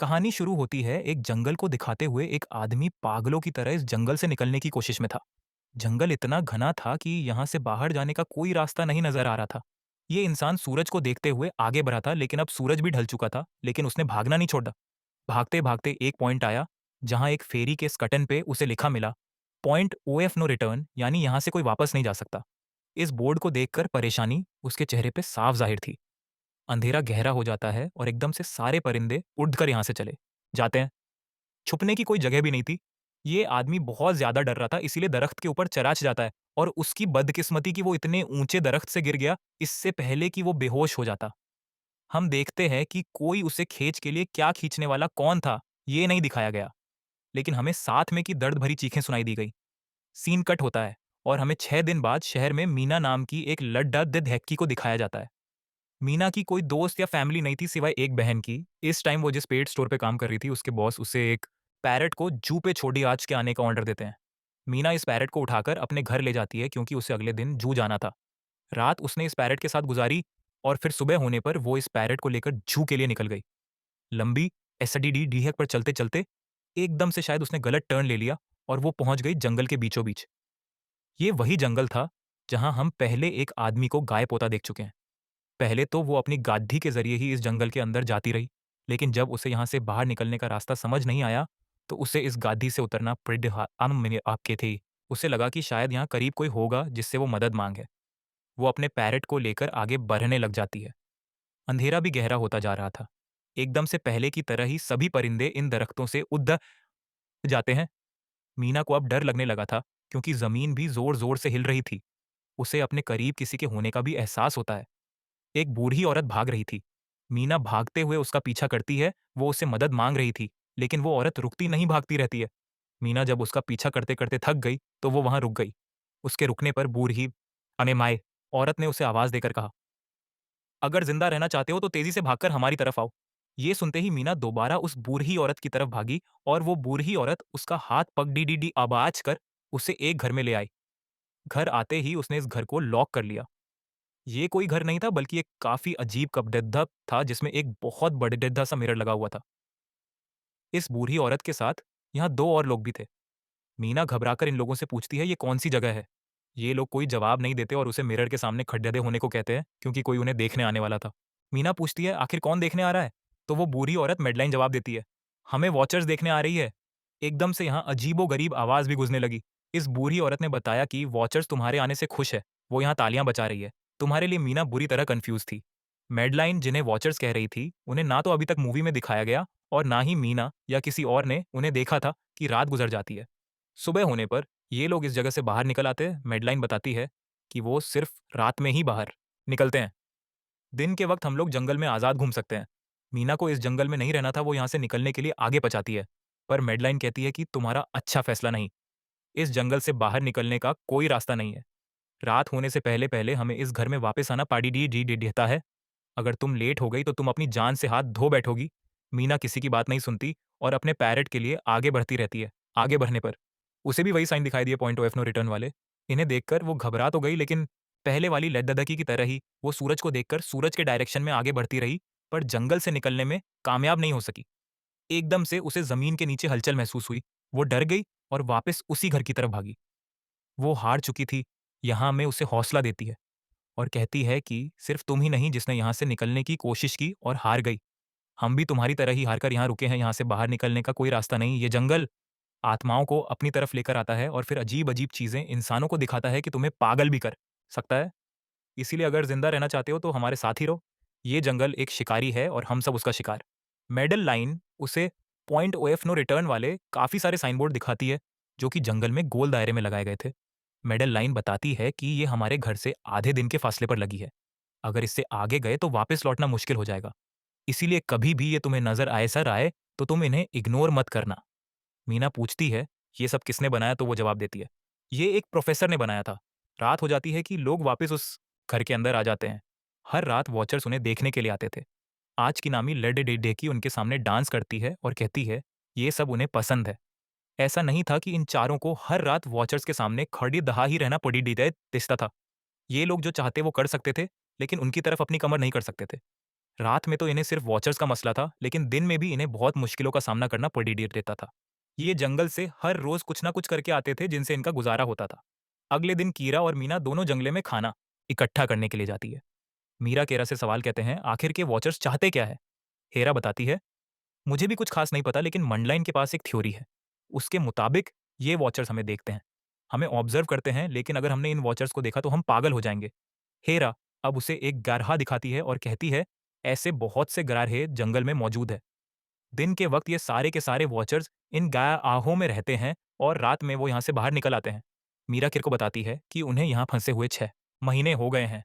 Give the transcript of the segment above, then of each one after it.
कहानी शुरू होती है एक जंगल को दिखाते हुए। एक आदमी पागलों की तरह इस जंगल से निकलने की कोशिश में था। जंगल इतना घना था कि यहाँ से बाहर जाने का कोई रास्ता नहीं नजर आ रहा था। ये इंसान सूरज को देखते हुए आगे बढ़ा था, लेकिन अब सूरज भी ढल चुका था, लेकिन उसने भागना नहीं छोड़ा। भागते भागते एक पॉइंट आया जहाँ एक फेरी के स्कटन पे उसे लिखा मिला, point of no return, यानी यहाँ से कोई वापस नहीं जा सकता। इस बोर्ड को देखकर परेशानी उसके चेहरे पे साफ जाहिर थी। अंधेरा गहरा हो जाता है और एकदम से सारे परिंदे उड़कर यहाँ से चले जाते हैं। छुपने की कोई जगह भी नहीं थी। ये आदमी बहुत ज़्यादा डर रहा था, इसीलिए दरख्त के ऊपर चराच जाता है। और उसकी बदकिस्मती कि वो इतने ऊँचे दरख्त से गिर गया, इससे पहले कि वो बेहोश हो जाता। हम देखते हैं कि कोई उसे खींच के लिए क्या खींचने वाला कौन था, ये नहीं दिखाया गया। लेकिन हमें साथ में की दर्द भरी चीखें सुनाई दी गई। सीन कट होता है और हमें 6 दिन बाद शहर में मीना नाम की एक लड्डा दिद्ध को दिखाया जाता है। मीना की कोई दोस्त या फैमिली नहीं थी सिवाय एक बहन की। इस टाइम वो जिस पेट स्टोर पे काम कर रही थी, उसके बॉस उसे एक पैरट को जू पे छोटी आज के आने का ऑर्डर देते हैं। मीना इस पैरट को उठाकर अपने घर ले जाती है क्योंकि उसे अगले दिन जू जाना था। रात उसने इस पैरट के साथ गुजारी और फिर सुबह होने पर वो इस पैरट को लेकर जू के लिए निकल गई। लंबी एसडीडी डीहक पर चलते चलते एकदम से शायद उसने गलत टर्न ले लिया और वो पहुंच गई जंगल के बीचों बीच। ये वही जंगल था जहां हम पहले एक आदमी को गाय पोता देख चुके हैं। पहले तो वो अपनी गाड़ी के ज़रिए ही इस जंगल के अंदर जाती रही, लेकिन जब उसे यहाँ से बाहर निकलने का रास्ता समझ नहीं आया, तो उसे इस गाड़ी से उतरना पड़ मैंने आपके थी। उसे लगा कि शायद यहाँ करीब कोई होगा जिससे वो मदद माँगे। वो अपने पैरट को लेकर आगे बढ़ने लग जाती है। अंधेरा भी गहरा होता जा रहा था। एकदम से पहले की तरह ही सभी परिंदे इन दरख्तों से उड़ जाते हैं। मीना को अब डर लगने लगा था क्योंकि ज़मीन भी ज़ोर-ज़ोर से हिल रही थी। उसे अपने करीब किसी के होने का भी एहसास होता है। एक बूढ़ी औरत भाग रही थी। मीना भागते हुए उसका पीछा करती है, वो उससे मदद माँग रही थी, लेकिन वो औरत रुकती नहीं, भागती रहती है। मीना जब उसका पीछा करते-करते थक गई, तो वो वहाँ रुक गई। उसके रुकने पर बूढ़ी अने माए औरत ने उसे आवाज़ देकर कहा, "अगर ज़िंदा रहना चाहते हो तो तेज़ी से भागकर हमारी तरफ आओ।" ये सुनते ही मीना दोबारा उस बूढ़ी औरत की तरफ भागी और वो बूढ़ी औरत उसका हाथ पकड़ी आबाज कर उसे एक घर में ले आई। घर आते ही उसने इस घर को लॉक कर लिया। ये कोई घर नहीं था बल्कि एक काफ़ी अजीब कबरदेह था जिसमें एक बहुत बड़ेढ़ा सा मिरर लगा हुआ था। इस बूढ़ी औरत के साथ यहाँ 2 और लोग भी थे। मीना घबराकर इन लोगों से पूछती है ये कौन-सी जगह है? ये लोग कोई जवाब नहीं देते और उसे मिरर के सामने खड़े होने को कहते हैं क्योंकि कोई उन्हें देखने आने वाला था। मीना पूछती है आखिर कौन देखने आ रहा है? तो वो बूढ़ी औरत मेडलाइन जवाब देती है, हमें वॉचर्स देखने आ रही है। एकदम से यहाँ अजीबो-गरीब आवाज़ भी गूंजने लगी। इस बूढ़ी औरत ने बताया कि वॉचर्स तुम्हारे आने से खुश है, वो यहाँ तालियाँ बजा रही है। तुम्हारे लिए मीना बुरी तरह कन्फ्यूज़ थी। मेडलाइन जिन्हें वॉचर्स कह रही थी, उन्हें ना तो अभी तक मूवी में दिखाया गया और ना ही मीना या किसी और ने उन्हें देखा था कि रात गुजर जाती है। सुबह होने पर ये लोग इस जगह से बाहर निकल आते हैं। मेडलाइन बताती है कि वो सिर्फ रात में ही बाहर निकलते हैं। दिन के वक्त हम लोग जंगल में आज़ाद घूम सकते हैं। मीना को इस जंगल में नहीं रहना था, वो यहाँ से निकलने के लिए आगे पचाती है। पर मेडलाइन कहती है कि तुम्हारा अच्छा फैसला नहीं। इस जंगल से बाहर निकलने का कोई रास्ता नहीं है। रात होने से पहले-पहले हमें इस घर में वापस आना पाड़ी डी डी डी देता है। अगर तुम लेट हो गई तो तुम अपनी जान से हाथ धो बैठोगी। मीना किसी की बात नहीं सुनती और अपने पैरट के लिए आगे बढ़ती रहती है। आगे बढ़ने पर उसे भी वही साइन दिखाई दिए, पॉइंट ऑफ नो रिटर्न वाले। इन्हें देखकर वो घबरा तो गई, लेकिन पहले वाली लद्दादकी की तरह ही वो सूरज को देखकर सूरज के डायरेक्शन में आगे बढ़ती रही, पर जंगल से निकलने में कामयाब नहीं हो सकी। एकदम से उसे जमीन के नीचे हलचल महसूस हुई। वो डर गई और वापस उसी घर की तरफ भागी। वो हार चुकी थी। यहाँ में उसे हौसला देती है और कहती है कि सिर्फ तुम ही नहीं जिसने यहाँ से निकलने की कोशिश की और हार गई। हम भी तुम्हारी तरह ही हारकर यहाँ रुके हैं। यहाँ से बाहर निकलने का कोई रास्ता नहीं। ये जंगल आत्माओं को अपनी तरफ लेकर आता है और फिर अजीब-अजीब चीज़ें इंसानों को दिखाता है कि तुम्हें पागल भी कर सकता है। इसीलिए अगर ज़िंदा रहना चाहते हो तो हमारे साथ ही रहो। ये जंगल एक शिकारी है और हम सब उसका शिकार। मेडल लाइन उसे पॉइंट ओएफ नो रिटर्न वाले काफ़ी सारे साइन बोर्ड दिखाती है, जो कि जंगल में गोल दायरे में लगाए गए थे। मेडल लाइन बताती है कि ये हमारे घर से आधे दिन के फासले पर लगी है। अगर इससे आगे गए तो वापस लौटना मुश्किल हो जाएगा। इसीलिए कभी भी ये तुम्हें नज़र आए सर आए, तो तुम इन्हें इग्नोर मत करना। मीना पूछती है, "ये सब किसने बनाया?" तो वो जवाब देती है, "ये एक प्रोफ़ेसर ने बनाया था।" रात हो जाती है कि लोग वापस उस घर के अंदर आ जाते हैं। हर रात वॉचर्स उन्हें देखने के लिए आते थे। आज की नामी लेडी उनके सामने डांस करती है और कहती है, ये सब उन्हें पसंद है। ऐसा नहीं था कि इन चारों को हर रात वॉचर्स के सामने खड़ी दहा ही रहना पड़ी दिखता था। ये लोग जो चाहते वो कर सकते थे, लेकिन उनकी तरफ अपनी कमर नहीं कर सकते थे। रात में तो इन्हें सिर्फ वॉचर्स का मसला था, लेकिन दिन में भी इन्हें बहुत मुश्किलों का सामना करना पड़ी देता था। ये जंगल से हर रोज कुछ ना कुछ करके आते थे जिनसे इनका गुजारा होता था। अगले दिन कीरा और मीना दोनों जंगले में खाना इकट्ठा करने के लिए जाती है। मीरा केरा से सवाल कहते हैं, आखिर के वॉचर्स चाहते क्या है? हेरा बताती है, मुझे भी कुछ खास नहीं पता, लेकिन मंडलाइन के पास एक थ्योरी है। उसके मुताबिक ये वॉचर्स हमें देखते हैं, हमें ऑब्जर्व करते हैं, लेकिन अगर हमने इन वॉचर्स को देखा तो हम पागल हो जाएंगे। हेरा अब उसे एक गारहा दिखाती है और कहती है, ऐसे बहुत से गारहे जंगल में मौजूद है। दिन के वक्त ये सारे के सारे वॉचर्स इन गारहाओं में रहते हैं और रात में वो यहाँ से बाहर निकल आते हैं। मीरा किर को बताती है कि उन्हें यहाँ फंसे हुए 6 महीने हो गए हैं।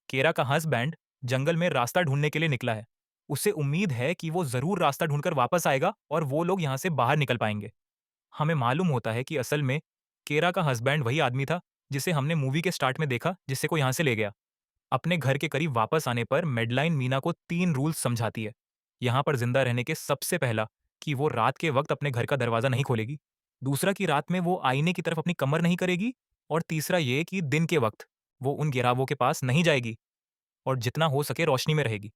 केरा का हस्बैंड जंगल में रास्ता ढूंढने के लिए निकला है। उसे उम्मीद है कि वो जरूर रास्ता ढूंढकर वापस आएगा और वो लोग यहाँ से बाहर निकल पाएंगे। हमें मालूम होता है कि असल में केरा का हस्बैंड वही आदमी था जिसे हमने मूवी के स्टार्ट में देखा, जिससे को यहाँ से ले गया। अपने घर के करीब वापस आने पर मेडलाइन मीना को 3 रूल्स समझाती है। यहाँ पर जिंदा रहने के सबसे पहला कि वो रात के वक्त अपने घर का दरवाजा नहीं खोलेगी। दूसरा कि रात में वो आईने की तरफ अपनी कमर नहीं करेगी। और तीसरा ये कि दिन के वक्त वो उन गिरावों के पास नहीं जाएगी और जितना हो सके रोशनी में रहेगी।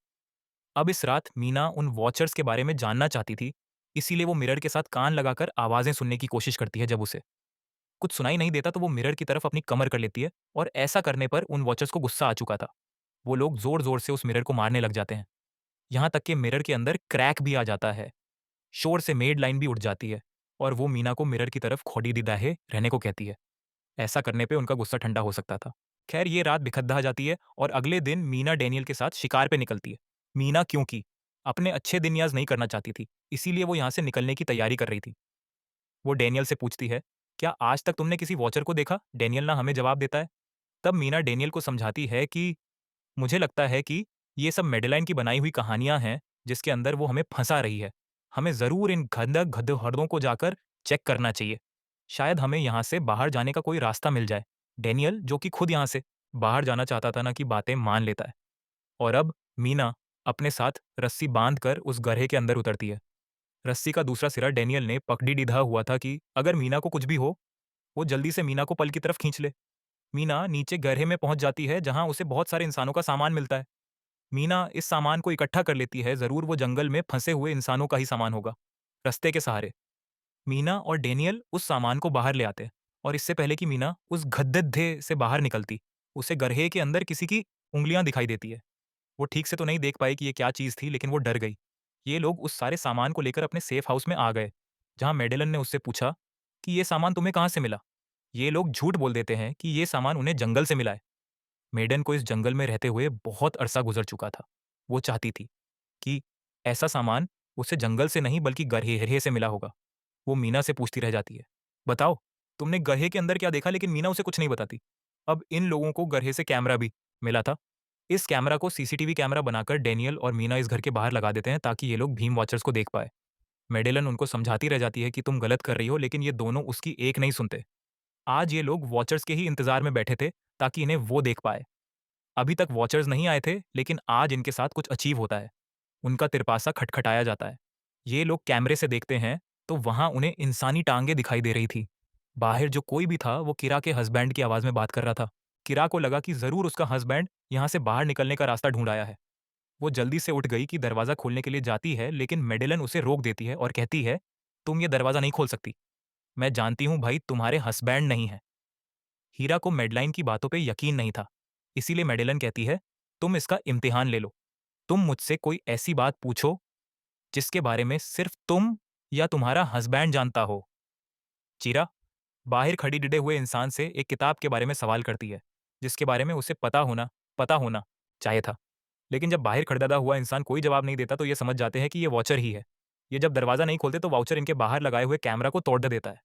अब इस रात मीना उन वॉचर्स के बारे में जानना चाहती थी, इसीलिए वो मिरर के साथ कान लगाकर आवाजें सुनने की कोशिश करती है। जब उसे कुछ सुनाई नहीं देता तो वो मिरर की तरफ अपनी कमर कर लेती है और ऐसा करने पर उन वॉचर्स को गुस्सा आ चुका था। वो लोग जोर-जोर से उस मिरर को मारने लग जाते हैं। यहाँ तक कि मिरर के अंदर क्रैक भी आ जाता है। शोर से मेड लाइन भी उठ जाती है और वो मीना को मिरर की तरफ खौड़ी दिदाहे रहने को कहती है। ऐसा करने पे उनका गुस्सा ठंडा हो सकता था। खैर ये रात बिखद्दा जाती है और अगले दिन मीना डैनियल के साथ शिकार पे निकलती है। मीना क्योंकि अपने अच्छे दिन याद नहीं करना चाहती थी, इसीलिए वो यहाँ से निकलने की तैयारी कर रही थी। वो डैनियल से पूछती है, क्या आज तक तुमने किसी वॉचर को देखा? डैनियल ना हमें जवाब देता है। तब मीना डैनियल को समझाती है कि मुझे लगता है कि ये सब मेडेलाइन की बनाई हुई कहानियां हैं जिसके अंदर वो हमें फंसा रही है। हमें ज़रूर इन गंधक गधहर्दों को जाकर चेक करना चाहिए। शायद हमें यहाँ से बाहर जाने का कोई रास्ता मिल जाए। डैनियल, जो कि खुद यहाँ से बाहर जाना चाहता था ना, की बातें मान लेता है। और अब मीना अपने साथ रस्सी बांधकर उस गड्ढे के अंदर उतरती है। रस्सी का दूसरा सिरा डैनियल ने पकड़ी डिधा हुआ था कि अगर मीना को कुछ भी हो, वो जल्दी से मीना को पल की तरफ खींच ले। मीना नीचे गड्ढे में पहुंच जाती है जहां उसे बहुत सारे इंसानों का सामान मिलता है। मीना इस सामान को इकट्ठा कर लेती है, ज़रूर वो जंगल में फंसे हुए इंसानों का ही सामान होगा। रास्ते के सहारे मीना और डैनियल उस सामान को बाहर ले आते हैं और इससे पहले कि मीना उस गड्ढे से बाहर निकलती, उसे गड्ढे के अंदर किसी की उँगलियां दिखाई देती है। वो ठीक से तो नहीं देख पाई कि ये क्या चीज़ थी, लेकिन वो डर गई। ये लोग उस सारे सामान को लेकर अपने सेफ हाउस में आ गए, जहाँ मैडेलन ने उससे पूछा कि ये सामान तुम्हें कहाँ से मिला? ये लोग झूठ बोल देते हैं कि ये सामान उन्हें जंगल से मिला है। मेडन को इस जंगल में रहते हुए बहुत अरसा गुजर चुका था। वो चाहती थी कि ऐसा सामान उसे जंगल से नहीं बल्कि गरहेरे से मिला होगा। वो मीना से पूछती रह जाती है, बताओ, तुमने गड्ढे के अंदर क्या देखा? लेकिन मीना उसे कुछ नहीं बताती। अब इन लोगों को गड्ढे से कैमरा भी मिला था। इस कैमरा को सीसीटीवी कैमरा बनाकर डैनियल और मीना इस घर के बाहर लगा देते हैं ताकि ये लोग भीम वॉचर्स को देख पाए। मेडेलन उनको समझाती रह जाती है कि तुम गलत कर रही हो, लेकिन ये दोनों उसकी एक नहीं सुनते। आज ये लोग वॉचर्स के ही इंतजार में बैठे थे ताकि इन्हें वो देख पाए। अभी तक वॉचर्स नहीं आए थे, लेकिन आज इनके साथ कुछ अचीव होता है। उनका तिरपासा खटखटाया जाता है। ये लोग कैमरे से देखते हैं तो वहां उन्हें इंसानी टांगे दिखाई दे रही थी। बाहर जो कोई भी था वो किरा के हस्बैंड की आवाज में बात कर रहा था। किरा को लगा कि जरूर उसका हस्बैंड यहाँ से बाहर निकलने का रास्ता ढूंढ आया है। वो जल्दी से उठ गई कि दरवाजा खोलने के लिए जाती है, लेकिन मेडेलन उसे रोक देती है और कहती है, तुम ये दरवाजा नहीं खोल सकती। मैं जानती हूँ भाई, तुम्हारे हस्बैंड नहीं है। हीरा को मेडलाइन की बातों पे यकीन नहीं था, इसीलिए मेडेलन कहती है, तुम इसका इम्तिहान ले लो। तुम मुझसे कोई ऐसी बात पूछो जिसके बारे में सिर्फ तुम या तुम्हारा हस्बैंड जानता हो। चीरा बाहर खड़ी डिडे हुए इंसान से एक किताब के बारे में सवाल करती है, जिसके बारे में उसे पता होना चाहिए था। लेकिन जब बाहर खड़ददा हुआ इंसान कोई जवाब नहीं देता तो ये समझ जाते हैं कि ये वॉचर ही है। ये जब दरवाजा नहीं खोलते तो वॉचर इनके बाहर लगाए हुए कैमरा को तोड़ देता है।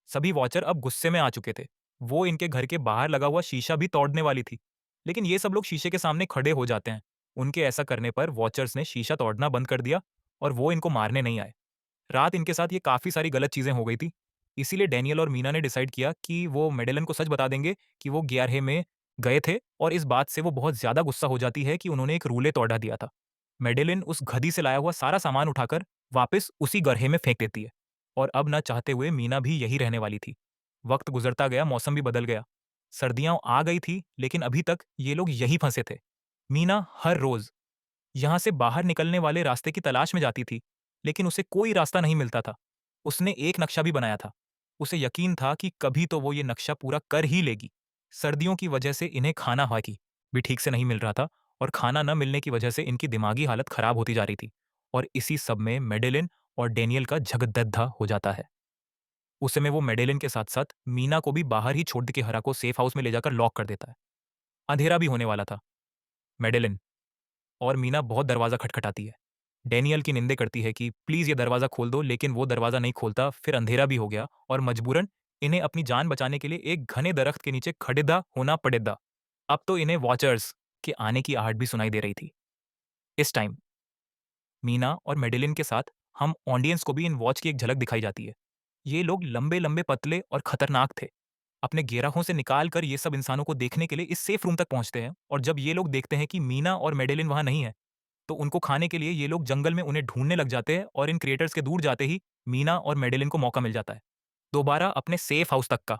सभी वॉचर अब गुस्से में आ चुके थे। वो इनके घर के बाहर लगा हुआ शीशा भी तोड़ने वाली थी, लेकिन ये सब लोग शीशे के सामने खड़े हो जाते हैं। उनके ऐसा करने पर वॉचर्स ने शीशा तोड़ना बंद कर दिया और वो इनको मारने नहीं आए। रात इनके साथ ये काफ़ी सारी गलत चीज़ें हो गई थी, इसीलिए डैनियल और मीना ने डिसाइड किया कि वो मेडेलन को सच बता देंगे कि वो ग्यारहे में गए थे और इस बात से वो बहुत ज़्यादा गुस्सा हो जाती है कि उन्होंने एक रूले तोड़ा दिया था। मेडेलिन उस गधी से लाया हुआ सारा सामान उठाकर वापस उसी गड्ढे में फेंक देती है और अब ना चाहते हुए मीना भी यही रहने वाली थी। वक्त गुजरता गया, मौसम भी बदल गया। सर्दियां आ गई थी, लेकिन अभी तक ये लोग यही फंसे थे। मीना हर रोज यहाँ से बाहर निकलने वाले रास्ते की तलाश में जाती थी, लेकिन उसे कोई रास्ता नहीं मिलता था। उसने एक नक्शा भी बनाया था। उसे यकीन था कि कभी तो वो ये नक्शा पूरा कर ही लेगी। सर्दियों की वजह से इन्हें खाना हाकी भी ठीक से नहीं मिल रहा था और खाना न मिलने की वजह से इनकी दिमागी हालत खराब होती जा रही थी। और इसी सब में मेडेलिन और डेनियल का झगड़दद्दा हो जाता है। उस समय वो मेडेलिन के साथ-साथ मीना को भी बाहर ही छोड़ के हरा को सेफ हाउस में ले जाकर लॉक कर देता है। अंधेरा भी होने वाला था। मेडेलिन और मीना बहुत दरवाज़ा खटखटाती है। डैनियल की निंदे करती है कि प्लीज़ ये दरवाज़ा खोल दो, लेकिन वो दरवाज़ा नहीं खोलता। फिर अंधेरा भी हो गया और मजबूरन इन्हें अपनी जान बचाने के लिए एक घने दरख्त के नीचे खड़ेदा होना पड़ेगा। अब तो इन्हें वॉचर्स के आने की आहट भी सुनाई दे रही थी। इस टाइम मीना और मेडेलिन के साथ हम ऑडियंस को भी इन वॉच की एक झलक दिखाई जाती है। ये लोग लंबे-लंबे, पतले और खतरनाक थे। अपने घेराहों से निकाल कर ये सब इंसानों को देखने के लिए इस सेफ रूम तक पहुंचते हैं और जब ये लोग देखते हैं कि मीना और मेडेलिन वहां नहीं है, तो उनको खाने के लिए ये लोग जंगल में उन्हें ढूंढने लग जाते हैं और इन क्रिएटर्स के दूर जाते ही मीना और मेडेलिन को मौका मिल जाता है दोबारा अपने सेफ हाउस तक का।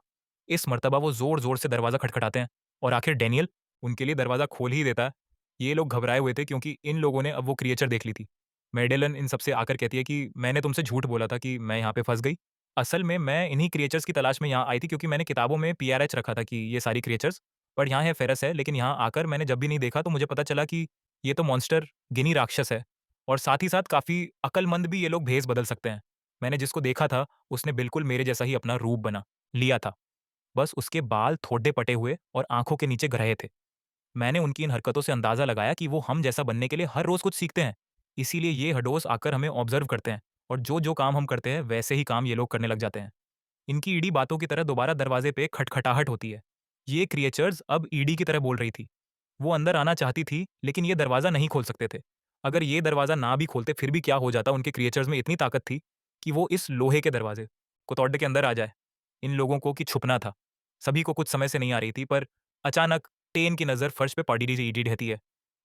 इस मर्तबा वो जोर जोर से दरवाजा खटखटाते हैं और आखिर डेनियल उनके लिए दरवाजा खोल ही देता है। ये लोग घबराए हुए थे क्योंकि इन लोगों ने अब वो क्रिएचर देख ली थी। मेडेलिन इन सबसे आकर कहती है कि मैंने तुमसे झूठ बोला था कि मैं यहाँ पे फंस गई। असल में मैं इन्हीं क्रिएचर्स की तलाश में यहाँ आई थी क्योंकि मैंने किताबों में पीआरएच रखा था कि ये सारी क्रिएचर्स, पर यहाँ है फेरस है, लेकिन यहाँ आकर मैंने जब भी नहीं देखा तो मुझे पता चला कि ये तो मॉन्स्टर गिनी राक्षस है और साथ ही साथ काफ़ी अक्लमंद भी ये लोग भेस बदल सकते हैं। मैंने जिसको देखा था, उसने बिल्कुल मेरे जैसा ही अपना रूप बना लिया था। बस उसके बाल थोड़े पटे हुए और आँखों के नीचे ग्रहे थे। मैंने उनकी इन हरकतों से अंदाज़ा लगाया कि वो हम जैसा बनने के लिए हर रोज़ कुछ सीखते हैं। इसीलिए ये हडोस आकर हमें ऑब्ज़र्व करते हैं और जो-जो काम हम करते हैं, वैसे ही काम ये लोग करने लग जाते हैं। इनकी ईडी बातों की तरह दोबारा दरवाजे पे खटखटाहट होती है। ये क्रिएचर्स अब ईडी की तरह बोल रही थी। वो अंदर आना चाहती थी, लेकिन ये दरवाज़ा नहीं खोल सकते थे। अगर ये दरवाज़ा ना भी खोलते फिर भी क्या हो जाता, उनके क्रिएचर्स में इतनी ताकत थी कि वो इस लोहे के दरवाज़े को तोड़ के अंदर आ जाए। इन लोगों को कि छुपना था। सभी को कुछ समय से नहीं आ रही थी, पर अचानक टेन की नज़र फर्श पे पड़ी री रहती है।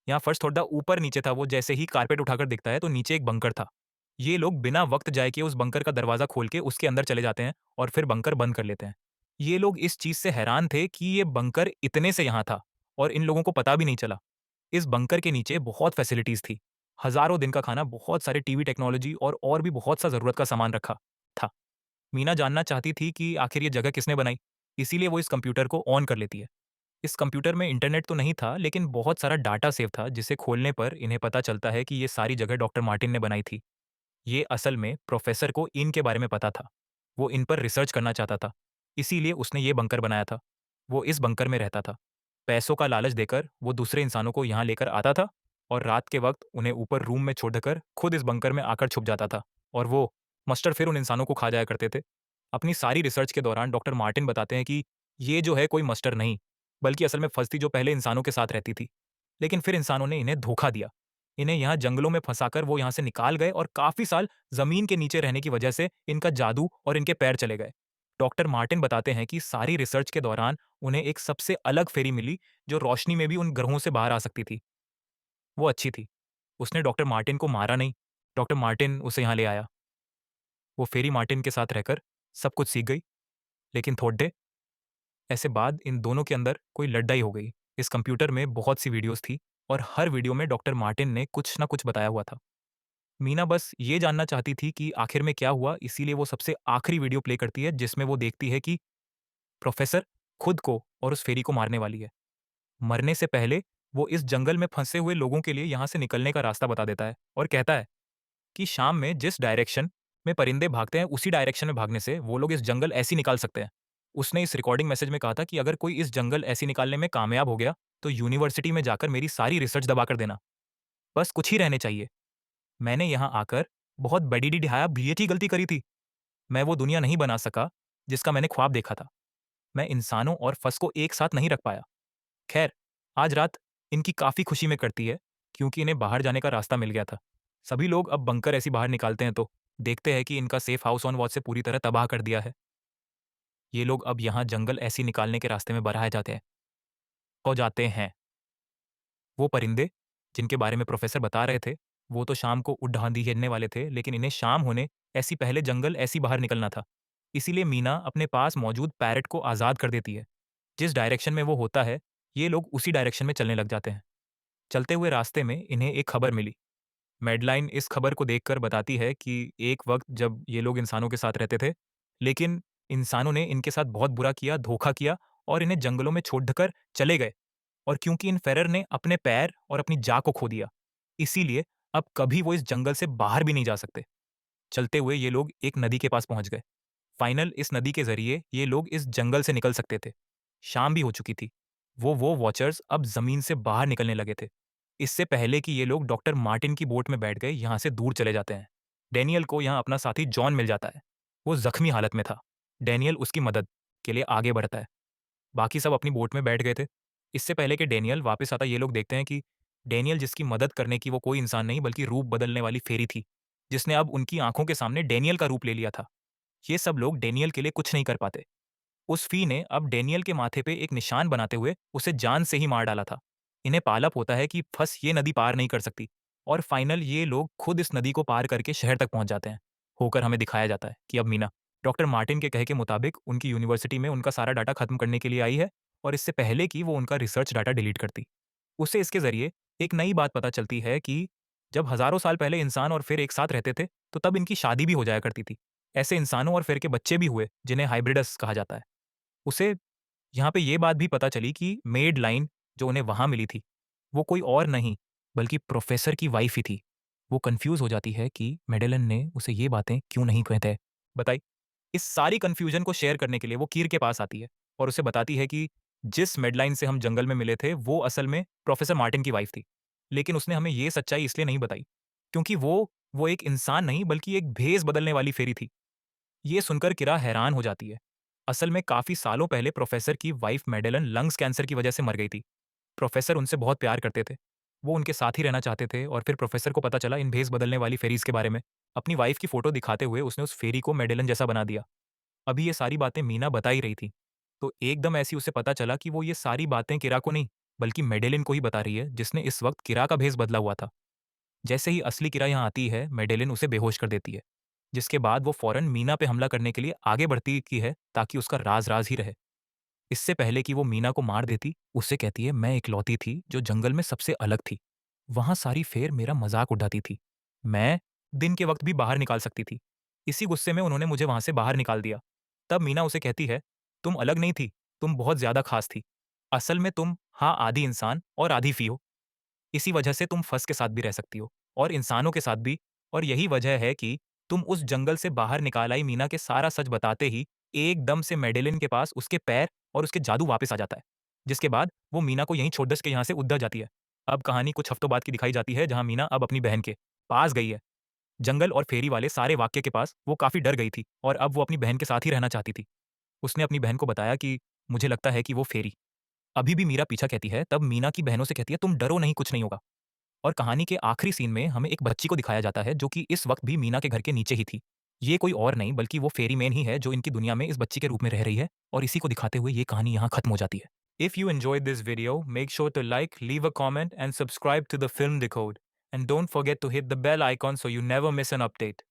यहाँ फर्श थोड़ा ऊपर-नीचे था, वो जैसे ही कारपेट उठाकर देखता है तो नीचे एक बंकर था। ये लोग बिना वक़्त जाए किए उस बंकर का दरवाज़ा खोल के उसके अंदर चले जाते हैं और फिर बंकर बंद कर लेते हैं। ये लोग इस चीज़ से हैरान थे कि ये बंकर इतने से यहाँ था और इन लोगों को पता भी नहीं चला। इस बंकर के नीचे बहुत फैसिलिटीज़ थी। हज़ारों दिन का खाना, बहुत सारे टीवी टेक्नोलॉजी और भी बहुत सा ज़रूरत का सामान रखा था। मीना जानना चाहती थी कि आखिर ये जगह किसने बनाई, इसीलिए वो इस कंप्यूटर को ऑन कर लेती है। इस कंप्यूटर में इंटरनेट तो नहीं था, लेकिन बहुत सारा डाटा सेव था, जिसे खोलने पर इन्हें पता चलता है कि ये सारी जगह डॉक्टर मार्टिन ने बनाई थी। ये असल में प्रोफ़ेसर को इनके बारे में पता था। वो इन पर रिसर्च करना चाहता था, इसीलिए उसने ये बंकर बनाया था। वो इस बंकर में रहता था। पैसों का लालच देकर वो दूसरे इंसानों को यहाँ लेकर आता था और रात के वक़्त उन्हें ऊपर रूम में छोड़कर खुद इस बंकर में आकर छुप जाता था और वो मस्टर फिर उन इंसानों को खा जाया करते थे। अपनी सारी रिसर्च के दौरान डॉक्टर मार्टिन बताते हैं कि ये जो है कोई मस्टर नहीं, बल्कि असल में फज़ थी जो पहले इंसानों के साथ रहती थी। लेकिन फिर इंसानों ने इन्हें धोखा दिया। इन्हें यहाँ जंगलों में फँसाकर वो यहाँ से निकाल गए और काफ़ी साल ज़मीन के नीचे रहने की वजह से इनका जादू और इनके पैर चले गए। डॉक्टर मार्टिन बताते हैं कि सारी रिसर्च के दौरान उन्हें एक सबसे अलग फेरी मिली, जो रोशनी में भी उन ग्रहों से बाहर आ सकती थी। वो अच्छी थी। उसने डॉक्टर मार्टिन को मारा नहीं, डॉक्टर मार्टिन उसे यहाँ ले आया। वो फेरी मार्टिन के साथ रहकर सब कुछ सीख गई, लेकिन थोड़े ऐसे बाद इन दोनों के अंदर कोई लड़ाई हो गई। इस कंप्यूटर में बहुत सी वीडियोज़ थी और हर वीडियो में डॉक्टर मार्टिन ने कुछ ना कुछ बताया हुआ था। मीना बस ये जानना चाहती थी कि आखिर में क्या हुआ, इसीलिए वो सबसे आखिरी वीडियो प्ले करती है, जिसमें वो देखती है कि प्रोफ़ेसर खुद को और उस फेरी को मारने वाली है। मरने से पहले वो इस जंगल में फँसे हुए लोगों के लिए यहाँ से निकलने का रास्ता बता देता है और कहता है कि शाम में जिस डायरेक्शन में परिंदे भागते हैं, उसी डायरेक्शन में भागने से वो लोग इस जंगल ऐसे ही निकाल सकते हैं। उसने इस रिकॉर्डिंग मैसेज में कहा था कि अगर कोई इस जंगल ऐसे निकालने में कामयाब हो गया, तो यूनिवर्सिटी में जाकर मेरी सारी रिसर्च दबा कर देना। बस कुछ ही रहने चाहिए। मैंने यहाँ आकर बहुत बड़ी दिखाया भी गलती करी थी। मैं वो दुनिया नहीं बना सका, जिसका मैंने ख्वाब देखा था। मैं इंसानों और फँस को एक साथ नहीं रख पाया। खैर, आज रात इनकी काफ़ी खुशी में कटती है, क्योंकि इन्हें बाहर जाने का रास्ता मिल गया था। सभी लोग अब बंकर ऐसी बाहर निकालते हैं तो देखते हैं कि इनका सेफ हाउस ऑन वॉच से पूरी तरह तबाह कर दिया है। ये लोग अब यहाँ जंगल ऐसी निकालने के रास्ते में बराहे जाते हैं। वो परिंदे, जिनके बारे में प्रोफ़ेसर बता रहे थे, वो तो शाम को उड़ान हिलने वाले थे, लेकिन इन्हें शाम होने ऐसी पहले जंगल ऐसी बाहर निकलना था। इसीलिए मीना अपने पास मौजूद पैरट को आज़ाद कर देती है। जिस डायरेक्शन में वो होता है, ये लोग उसी डायरेक्शन में चलने लग जाते हैं। चलते हुए रास्ते में इन्हें एक खबर मिली। मैडलाइन इस खबर को देखकर बताती है कि एक वक़्त जब ये लोग इंसानों के साथ रहते थे, लेकिन इंसानों ने इनके साथ बहुत बुरा किया, धोखा किया और इन्हें जंगलों में छोड़कर चले गए। और क्योंकि इन फेरर ने अपने पैर और अपनी जान को खो दिया, इसीलिए अब कभी वो इस जंगल से बाहर भी नहीं जा सकते। चलते हुए ये लोग एक नदी के पास पहुंच गए। फाइनल इस नदी के ज़रिए ये लोग इस जंगल से निकल सकते थे। शाम भी हो चुकी थी। वो वॉचर्स अब ज़मीन से बाहर निकलने लगे थे। इससे पहले कि ये लोग डॉक्टर मार्टिन की बोट में बैठ गए यहाँ से दूर चले जाते हैं। डैनियल को यहाँ अपना साथी जॉन मिल जाता है। वो ज़ख्मी हालत में था। डैनियल उसकी मदद के लिए आगे बढ़ता है। बाकी सब अपनी बोट में बैठ गए थे। इससे पहले कि डैनियल वापस आता ये लोग देखते हैं कि डैनियल जिसकी मदद करने की वो कोई इंसान नहीं बल्कि रूप बदलने वाली फेरी थी, जिसने अब उनकी आँखों के सामने डैनियल का रूप ले लिया था। ये सब लोग डैनियल के लिए कुछ नहीं कर पाते। उस फी ने अब डैनियल के माथे पे एक निशान बनाते हुए उसे जान से ही मार डाला था। इन्हें पालप होता है कि फस ये नदी पार नहीं कर सकती और फाइनल ये लोग खुद इस नदी को पार करके शहर तक पहुंच जाते हैं। होकर हमें दिखाया जाता है कि अब मीना डॉक्टर मार्टिन के कहे के मुताबिक उनकी यूनिवर्सिटी में उनका सारा डाटा खत्म करने के लिए आई है और इससे पहले कि वो उनका रिसर्च डाटा डिलीट करती। उसे इसके ज़रिए एक नई बात पता चलती है कि जब हज़ारों साल पहले इंसान और फिर एक साथ रहते थे, तो तब इनकी शादी भी हो जाया करती थी। ऐसे इंसानों और फिर के बच्चे भी हुए, जिन्हें हाइब्रिडस कहा जाता है। उसे यहाँ पे ये बात भी पता चली कि मेड लाइन जो उन्हें वहाँ मिली थी, वो कोई और नहीं, बल्कि प्रोफ़ेसर की वाइफ़ ही थी। वो कन्फ्यूज़ हो जाती है कि मेडेलन ने उसे ये बातें क्यों नहीं कहते बताई। इस सारी कन्फ्यूजन को शेयर करने के लिए वो कीर के पास आती है और उसे बताती है कि जिस मेडलाइन से हम जंगल में मिले थे, वो असल में प्रोफेसर मार्टिन की वाइफ थी। लेकिन उसने हमें ये सच्चाई इसलिए नहीं बताई, क्योंकि वो एक इंसान नहीं बल्कि एक भेष बदलने वाली फेरी थी। ये सुनकर किरा हैरान हो जाती है। असल में काफ़ी सालों पहले प्रोफेसर की वाइफ मेडेलन लंग्स कैंसर की वजह से मर गई थी। प्रोफेसर उनसे बहुत प्यार करते थे। वो उनके साथ ही रहना चाहते थे और फिर प्रोफेसर को पता चला इन भेष बदलने वाली फेरीज़ के बारे में। अपनी वाइफ की फ़ोटो दिखाते हुए उसने उस फेरी को मेडेलन जैसा बना दिया। अभी ये सारी बातें मीना बता ही रही थी। तो एकदम ऐसे ही उसे पता चला कि वो ये सारी बातें किरा को नहीं, बल्कि मेडेलिन को ही बता रही है, जिसने इस वक़्त किरा का भेष बदला हुआ था। जैसे ही असली किरा यहाँ आती है, मेडेलिन उसे बेहोश कर देती है। जिसके बाद वो फ़ौरन मीना पे हमला करने के लिए आगे बढ़ती की है, ताकि उसका राज़-राज़ ही रहे। इससे पहले कि वो मीना को मार देती, उससे कहती है, मैं इकलौती थी जो जंगल में सबसे अलग थी। वहाँ सारी फेर मेरा मज़ाक उड़ाती थी। मैं दिन के वक़्त भी बाहर निकाल सकती थी। इसी गुस्से में उन्होंने मुझे वहाँ से बाहर निकाल दिया। तब मीना उसे कहती है, तुम अलग नहीं थी, तुम बहुत ज़्यादा ख़ास थी। असल में तुम हाँ, आधी इंसान और आधी फ़ी हो। इसी वजह से तुम फँस के साथ भी रह सकती हो और इंसानों के साथ भी। और यही वजह है कि तुम उस जंगल से बाहर निकाल आई मीना के सारा सच बताते ही एकदम से मेडेलिन के पास उसके पैर और उसके जादू वापस आ जाता है। जिसके बाद वो मीना को यहीं छोड़ दस के यहाँ से उधर जाती है। अब कहानी कुछ हफ्तों बाद की दिखाई जाती है, जहाँ मीना अब अपनी बहन के पास गई है। जंगल और फेरी वाले सारे वाक्य के पास वो काफ़ी डर गई थी और अब वो अपनी बहन के साथ ही रहना चाहती थी। उसने अपनी बहन को बताया कि मुझे लगता है कि वो फेरी अभी भी मेरा पीछा कहती है। तब मीना की बहनों से कहती है, तुम डरो नहीं, कुछ नहीं होगा। और कहानी के आखिरी सीन में हमें एक बच्ची को दिखाया जाता है, जो कि इस वक्त भी मीना के घर के नीचे ही थी। ये कोई और नहीं बल्कि वो फेरीमैन ही है, जो इनकी दुनिया में इस बच्ची के रूप में रह रही है और इसी को दिखाते हुए ये कहानी यहाँ खत्म हो जाती है। If you enjoyed this video, make sure to like, leave a comment and subscribe to the Film Decode. And don't forget to hit the bell icon so you never miss an update.